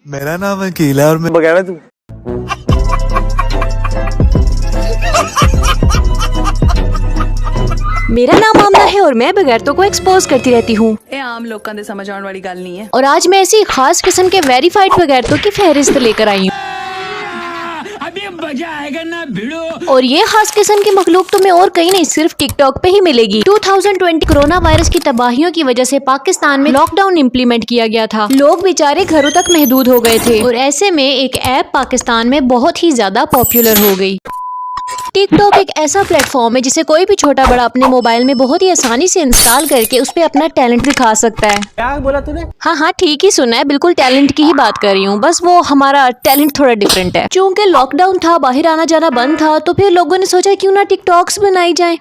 मेरा नाम अकील है और मैं बगैर तू मेरा नाम आमना है और मैं बगैरतों को एक्सपोज करती रहती हूँ। ਇਹ ਆਮ ਲੋਕਾਂ ਦੇ ਸਮਝ ਆਉਣ ਵਾਲੀ ਗੱਲ ਨਹੀਂ ਹੈ। और आज मैं ऐसी खास किस्म के वेरीफाइड बगैरतों की फहरिस्त लेकर आई हूँ। अभी मजा आएगा ना भिड़ो। और ये खास किस्म की मखलूक तुम्हें और कहीं नहीं सिर्फ टिकटॉक पे ही मिलेगी। 2020 कोरोना वायरस की तबाहियों की वजह से पाकिस्तान में लॉकडाउन इम्प्लीमेंट किया गया था। लोग बेचारे घरों तक महदूद हो गए थे और ऐसे में एक ऐप पाकिस्तान में बहुत ही ज्यादा पॉपुलर हो गई। टिकटॉक एक ऐसा प्लेटफॉर्म है जिसे कोई भी छोटा बड़ा अपने मोबाइल में बहुत ही आसानी से इंस्टॉल करके उस पे अपना टैलेंट दिखा सकता है। क्या बोला तूने? हाँ ठीक ही सुना है, बिल्कुल टैलेंट की ही बात कर रही हूँ। बस वो हमारा टैलेंट थोड़ा डिफरेंट है। चूंकि लॉकडाउन था, बाहर आना जाना बंद था, तो फिर लोगों ने सोचा क्यों ना टिकटॉक्स बनाई जाए।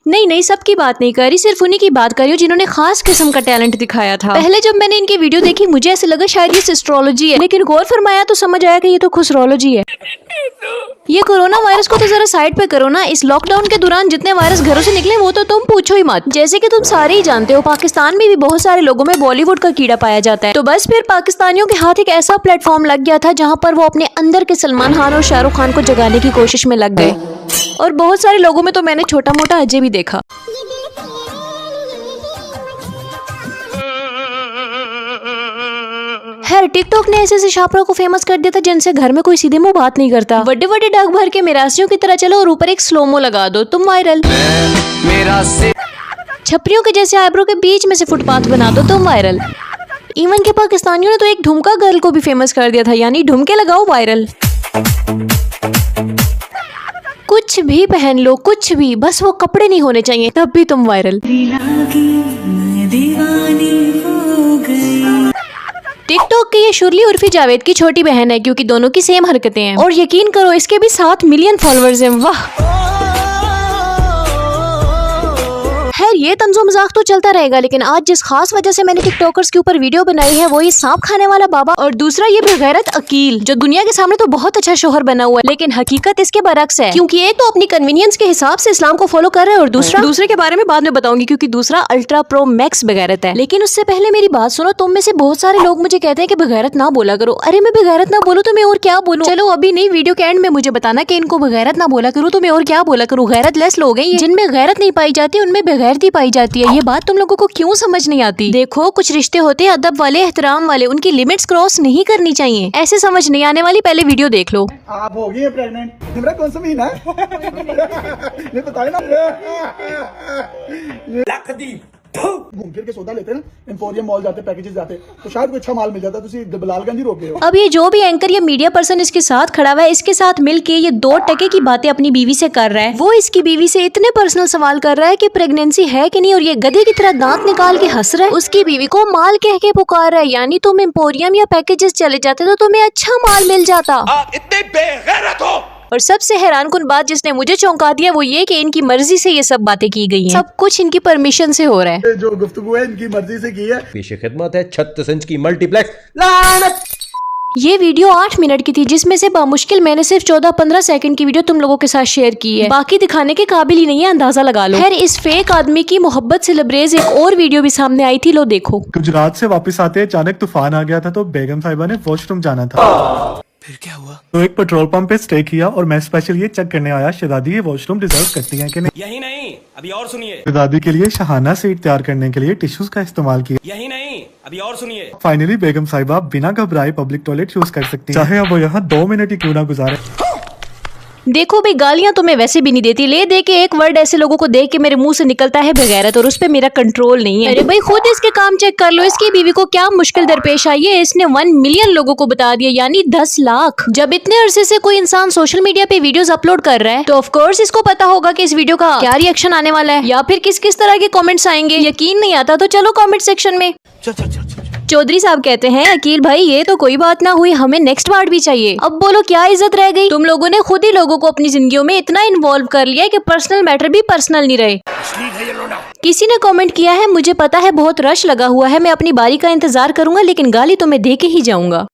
नहीं सबकी बात नहीं कर रही, सिर्फ उन्हीं की बात कर रही हूँ जिन्होंने खास किस्म का टैलेंट दिखाया था। पहले जब मैंने इनकी वीडियो देखी मुझे ऐसे लगा शायद ये एस्ट्रोलॉजी है, लेकिन गौर फरमाया तो समझ आया कि ये तो खुसरोलॉजी है। ये कोरोना वायरस को तो जरा साइड पे करो ना। इस लॉकडाउन के दौरान जितने वायरस घरों से निकले वो तो तुम पूछो ही मत। जैसे कि तुम सारे ही जानते हो पाकिस्तान में भी बहुत सारे लोगों में बॉलीवुड का कीड़ा पाया जाता है। तो बस फिर पाकिस्तानियों के हाथ एक ऐसा प्लेटफॉर्म लग गया था जहाँ पर वो अपने अंदर के सलमान खान और शाहरुख खान को जगाने की कोशिश में लग गए। और बहुत सारे लोगों में तो मैंने छोटा मोटा अजय भी देखा। खैर टिकटॉक ने ऐसे छापरों को फेमस कर दिया था जिनसे घर में कोई सीधे मुंह बात नहीं करता। बड़े बड़े डग भर के मिरासियों की तरह चलो और ऊपर एक स्लोमो लगा दो, तुम वायरल। छपरियों के जैसे आईब्रो के बीच में से फुटपाथ बना दो, तुम वायरल। इवन के पाकिस्तानियों ने तो एक ढुमका गर्ल को भी फेमस कर दिया था, यानी ढुमके लगाओ वायरल। कुछ भी पहन लो, कुछ भी, बस वो कपड़े नहीं होने चाहिए, तब भी तुम वायरल। टिकटॉक की ये शुरली उर्फी जावेद की छोटी बहन है क्योंकि दोनों की सेम हरकतें हैं। और यकीन करो इसके भी 7 मिलियन फॉलोअर्स हैं। वाह। खैर ये तंजो मजाक तो चलता रहेगा, लेकिन आज जिस खास वजह से मैंने टिकटॉकर्स के ऊपर वीडियो बनाई है वो ये सांप खाने वाला बाबा और दूसरा ये बेगैरत अकील, जो दुनिया के सामने तो बहुत अच्छा शोहर बना हुआ है, लेकिन हकीकत इसके बरक्स है। क्योंकि एक तो अपनी कन्वीनियंस के हिसाब से इस्लाम को फॉलो कर रहा है और दूसरे के बारे में बाद में बताऊंगी क्योंकि दूसरा अल्ट्रा प्रो मैक्स बेगैरत है। लेकिन उससे पहले मेरी बात सुनो। तुम में से बहुत सारे लोग मुझे कहते हैं कि बेगैरत ना बोला करो। अरे मैं बेगैरत ना बोलूं तो मैं और क्या बोलूं? चलो अभी नहीं, वीडियो के एंड में मुझे बताना कि इनको बेगैरत ना बोला करूं तो मैं और क्या बोला करूं। गैरत लेस लोग हैं, जिनमें गैरत नहीं पाई जाती उनमें बेगैरती पाई जाती है। ये बात तुम लोगों को क्यों समझ नहीं आती? देखो कुछ रिश्ते होते हैं अदब वाले, एहतराम वाले, उनकी लिमिट्स क्रॉस नहीं करनी चाहिए। ऐसे समझ नहीं आने वाली पहले वीडियो देख लो। आप हो गई प्रेग्नेंट? मेरा कौन सा महीना है? ये बताए ना। घूम फिर के सौदा लेते हैं, एम्पोरियम मॉल जाते, पैकेजेस जाते, तो शायद कोई अच्छा माल मिल जाता। तुसी बलालगंज ही रोक गए हो। अब ये जो भी एंकर या मीडिया पर्सन इसके साथ खड़ा हुआ है, इसके साथ मिलके ये 2 टके की बातें अपनी बीवी से कर रहा है। वो इसकी बीवी से इतने पर्सनल सवाल कर रहा है कि प्रेगनेंसी है कि नहीं, और ये गधे की तरह दांत निकाल के हंस रहा है। उसकी बीवी को माल कह के पुकार रहा है, यानी तुम एम्पोरियम या पैकेजेस चले जाते तो तुम्हें अच्छा माल मिल जाता। आप इतने बेगैरत हो। और सबसे हैरानकुन बात जिसने मुझे चौंका दिया वो ये कि इनकी मर्जी से ये सब बातें की गई हैं। सब कुछ इनकी परमिशन से हो रहा है। जो गुफ्तगू है इनकी मर्जी से की है। पेश खिदमत है 36 इंच की मल्टीप्लेक्स लानत। ये वीडियो 8 मिनट की थी, जिसमें से बामुश्किल मैंने सिर्फ 14-15 सेकंड की वीडियो तुम लोगों के साथ शेयर की है। बाकी दिखाने के काबिल ही नहीं है, अंदाजा लगा लो। खैर इस फेक आदमी की मोहब्बत से लबरेज एक और वीडियो भी सामने आई थी, लो देखो। गुजरात से वापस आते अचानक तूफान आ गया था तो बेगम साहिबा ने वॉशरूम जाना था। फिर क्या हुआ? तो एक पेट्रोल पंप पे स्टे किया और मैं स्पेशल ये चेक करने आया शहजादी ये वॉशरूम डिजर्व करती है कि नहीं। यही नहीं, अभी और सुनिए। शहजादी के लिए शहाना सीट तैयार करने के लिए टिश्यूज का इस्तेमाल किया। यही नहीं, अभी और सुनिए। फाइनली बेगम साहिबा बिना घबराए पब्लिक टॉयलेट यूज कर सकती है, चाहे अब वो यहाँ 2 मिनट ही क्यों ना गुजारे। देखो भाई गालियां तो मैं वैसे भी नहीं देती, ले दे के एक वर्ड ऐसे लोगों को देख के मेरे मुंह से निकलता है बेगैरत, और उस पे मेरा कंट्रोल नहीं है। अरे भाई खुद इसके काम चेक कर लो। इसकी बीवी को क्या मुश्किल दरपेश आई है, इसने 1 मिलियन लोगों को बता दिया, यानी 10 लाख। जब इतने अरसे से कोई इंसान सोशल मीडिया पे वीडियोस अपलोड कर रहा है तो ऑफ कोर्स इसको पता होगा कि इस वीडियो का क्या रिएक्शन आने वाला है या फिर किस किस तरह के कॉमेंट्स आएंगे। यकीन नहीं आता तो चलो कॉमेंट सेक्शन में। चौधरी साहब कहते हैं अकील भाई ये तो कोई बात ना हुई, हमें नेक्स्ट पार्ट भी चाहिए। अब बोलो क्या इज्जत रह गई? तुम लोगों ने खुद ही लोगों को अपनी जिंदगियों में इतना इन्वॉल्व कर लिया है कि पर्सनल मैटर भी पर्सनल नहीं रहे। किसी ने कमेंट किया है मुझे पता है बहुत रश लगा हुआ है, मैं अपनी बारी का इंतजार करूंगा लेकिन गाली तो मैं दे के ही जाऊंगा।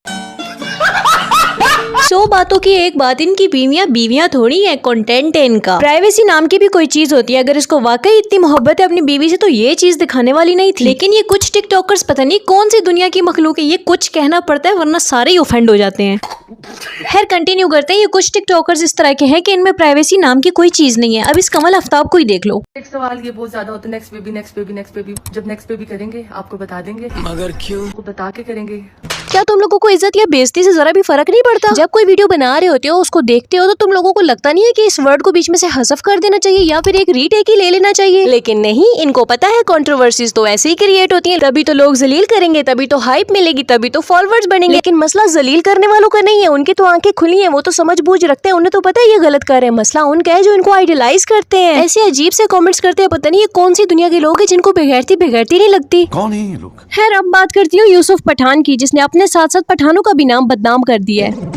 100 बातों की एक बात, इनकी बीवियां थोड़ी है, कंटेंट है इनका। प्राइवेसी नाम की भी कोई चीज होती है, अगर इसको वाकई इतनी मोहब्बत है अपनी बीवी से तो ये चीज दिखाने वाली नहीं थी। लेकिन ये कुछ टिकटॉकर्स पता नहीं कौन सी दुनिया की मखलूक है, ये कुछ कहना पड़ता है वरना सारे ही ऑफेंड हो जाते हैं। खैर कंटिन्यू करते हैं। ये कुछ टिकटॉकर्स इस तरह के हैं कि इनमें प्राइवेसी नाम की कोई चीज नहीं है। अब इस कमल आफ्ताब को ही देख लो। एक सवाल ये बहुत ज्यादा होता है, next baby next baby next baby. जब नेक्स्ट बेबी करेंगे आपको बता देंगे, मगर क्यों आपको बता के करेंगे। क्या तुम लोगों को इज्जत या बेइज्जती से जरा भी फर्क नहीं पड़ता? जब कोई वीडियो बना रहे होते हो, उसको देखते हो तो तुम लोगों को लगता नहीं है कि इस वर्ड को बीच में से हज़फ कर देना चाहिए या फिर एक रीटेक ही ले लेना चाहिए? लेकिन नहीं, इनको पता है कंट्रोवर्सीज तो ऐसे ही क्रिएट होती हैं, तभी तो लोग जलील करेंगे, तभी तो हाइप मिलेगी, तभी तो फॉलोअर्स बढ़ेंगे। लेकिन मसला जलील करने वालों का नहीं है, उनकी तो आंखें खुली हैं, वो तो समझ बूझ रखते हैं, उन्हें तो पता है ये गलत कर रहे हैं। मसला उनका है जो इनको आइडियलाइज करते हैं, ऐसे अजीब से कमेंट्स करते हैं। पता नहीं ये कौन सी दुनिया के लोग हैं जिनको बेगैरती नहीं लगती। कौन है ये लोग? खैर अब बात करती हूँ यूसुफ पठान की, जिसने अपने साथ साथ पठानों का भी नाम बदनाम कर दिया है।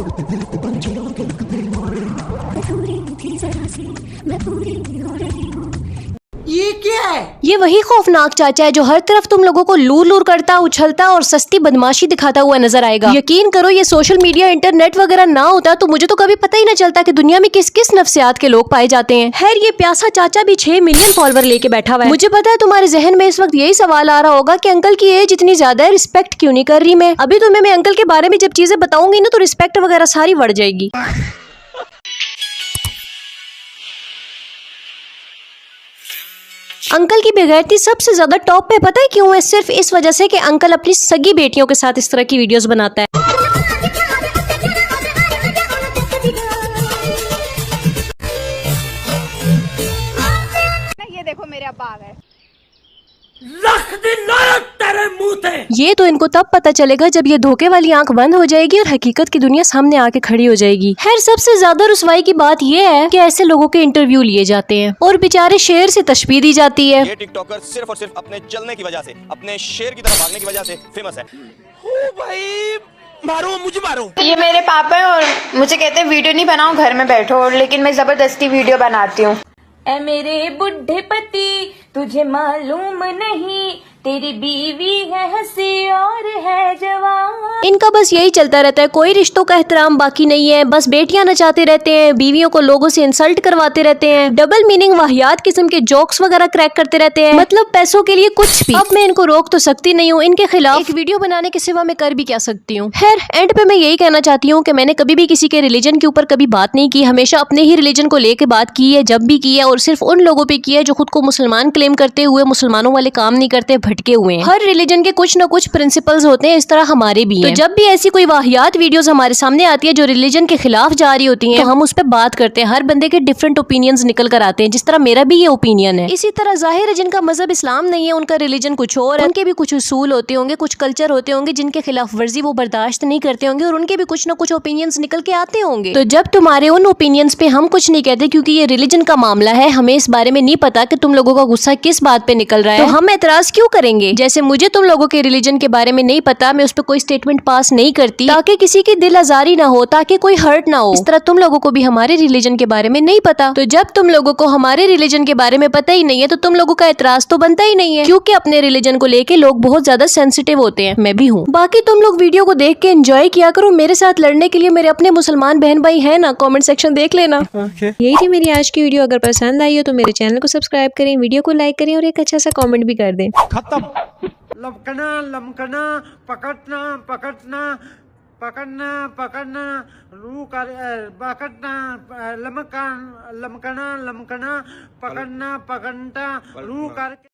ये क्या है? ये वही खौफनाक चाचा है जो हर तरफ तुम लोगों को लूर लूर करता, उछलता और सस्ती बदमाशी दिखाता हुआ नजर आएगा। यकीन करो ये सोशल मीडिया इंटरनेट वगैरह ना होता तो मुझे तो कभी पता ही ना चलता कि दुनिया में किस किस नफ्सियात के लोग पाए जाते हैं। खैर ये प्यासा चाचा भी 6 मिलियन फॉलोवर लेके बैठा हुआ है। मुझे पता है तुम्हारे जहन में इस वक्त यही सवाल आ रहा होगा कि अंकल की एज इतनी ज्यादा है, रिस्पेक्ट क्यों नहीं कर रही मैं? अभी तुम्हें मैं अंकल के बारे में जब चीजें बताऊंगी ना तो रिस्पेक्ट वगैरह सारी बढ़ जाएगी। अंकल की बेगैरती सबसे ज्यादा टॉप पे पता है क्यों है? सिर्फ इस वजह से कि अंकल अपनी सगी बेटियों के साथ इस तरह की वीडियोस बनाता है। ये देखो मेरे अब्बा आ गए। ये तो इनको तब पता चलेगा जब ये धोखे वाली आंख बंद हो जाएगी और हकीकत की दुनिया सामने आके खड़ी हो जाएगी। खैर सबसे ज्यादा रुसवाई की बात ये है कि ऐसे लोगों के इंटरव्यू लिए जाते हैं और बेचारे शेर से तशबीह दी जाती है। ये टिकटॉकर सिर्फ और सिर्फ अपने चलने की वजह से, अपने शेर की तरह भागने की वजह से फेमस है। ओ भाई मारो, मुझे मारो। ये मेरे पापा है और मुझे कहते हैं वीडियो नहीं बनाओ, घर में बैठो, लेकिन मैं जबरदस्ती वीडियो बनाती हूँ। ऐ मेरे बुढ़े पति तुझे मालूम नहीं, तेरी बीवी है हंसी और है जवान। इनका बस यही चलता रहता है, कोई रिश्तों का एहतराम बाकी नहीं है, बस बेटियां नचाते रहते हैं, बीवियों को लोगों से इंसल्ट करवाते रहते हैं, डबल मीनिंग वाहियात किस्म के जोक्स वगैरह क्रैक करते रहते हैं, मतलब पैसों के लिए कुछ भी। अब मैं इनको रोक तो सकती नहीं हूँ, इनके खिलाफ एक वीडियो बनाने के सिवा मैं कर भी क्या सकती हूँ। खैर एंड पे मैं यही कहना चाहती हूँ कि मैंने कभी भी किसी के रिलीजन के ऊपर कभी बात नहीं की, हमेशा अपने ही रिलीजन को लेके बात की है, जब भी की है, और सिर्फ उन लोगों पे की है जो खुद को मुसलमान क्लेम करते हुए मुसलमानों वाले काम नहीं करते, भटके हुए हैं। हर रिलीजन के कुछ न कुछ प्रिंसिपल्स होते हैं, इस तरह हमारे भी हैं। तो जब भी ऐसी कोई वाहियात वीडियोस हमारे सामने आती है जो रिलीजन के खिलाफ जा रही होती हैं, तो हम उस पर बात करते हैं। हर बंदे के डिफरेंट ओपिनियंस निकल कर आते हैं, जिस तरह मेरा भी ये ओपिनियन है। इसी तरह जाहिर है जिनका मजहब इस्लाम नहीं है, उनका रिलीजन कुछ और है, उनके भी कुछ उसूल होते होंगे, कुछ कल्चर होते होंगे जिनके खिलाफ वर्जी वो बर्दाश्त नहीं करते होंगे, और उनके भी कुछ न कुछ ओपिनियंस निकल के आते होंगे। तो जब तुम्हारे उन ओपिनियंस पे हम कुछ नहीं कहते क्योंकि ये रिलीजन का मामला है, हमें इस बारे में नहीं पता कि तुम लोगों का गुस्सा किस बात पे निकल रहा है, तो हम एतराज क्यों करेंगे? जैसे मुझे तुम लोगों के रिलीजन के बारे में नहीं पता, मैं उस पर कोई स्टेटमेंट पास नहीं करती ताकि किसी की दिल आजारी ना हो, ताकि कोई हर्ट ना हो। इस तरह तुम लोगों को भी हमारे रिलीजन के बारे में नहीं पता, तो जब तुम लोगों को हमारे रिलीजन के बारे में पता ही नहीं है तो तुम लोगों का एतराज तो बनता ही नहीं है, क्योंकि अपने रिलीजन को लेके लोग बहुत ज्यादा सेंसिटिव होते हैं, मैं भी हूँ। बाकी तुम लोग वीडियो को देख के एंजॉय किया करो, मेरे साथ लड़ने के लिए मेरे अपने मुसलमान बहन भाई है ना, कॉमेंट सेक्शन देख लेना। यही थी मेरी आज की वीडियो, अगर पसंद आई हो तो मेरे चैनल को सब्सक्राइब करें, वीडियो को लाइक करें और एक अच्छा सा कॉमेंट भी कर दें। लमकना लमकना, पकड़ना पकड़ना, पकड़ना पकड़ना, रू कर पकड़ना, लमकना लमकना, पकड़ना पकड़ना, रू करके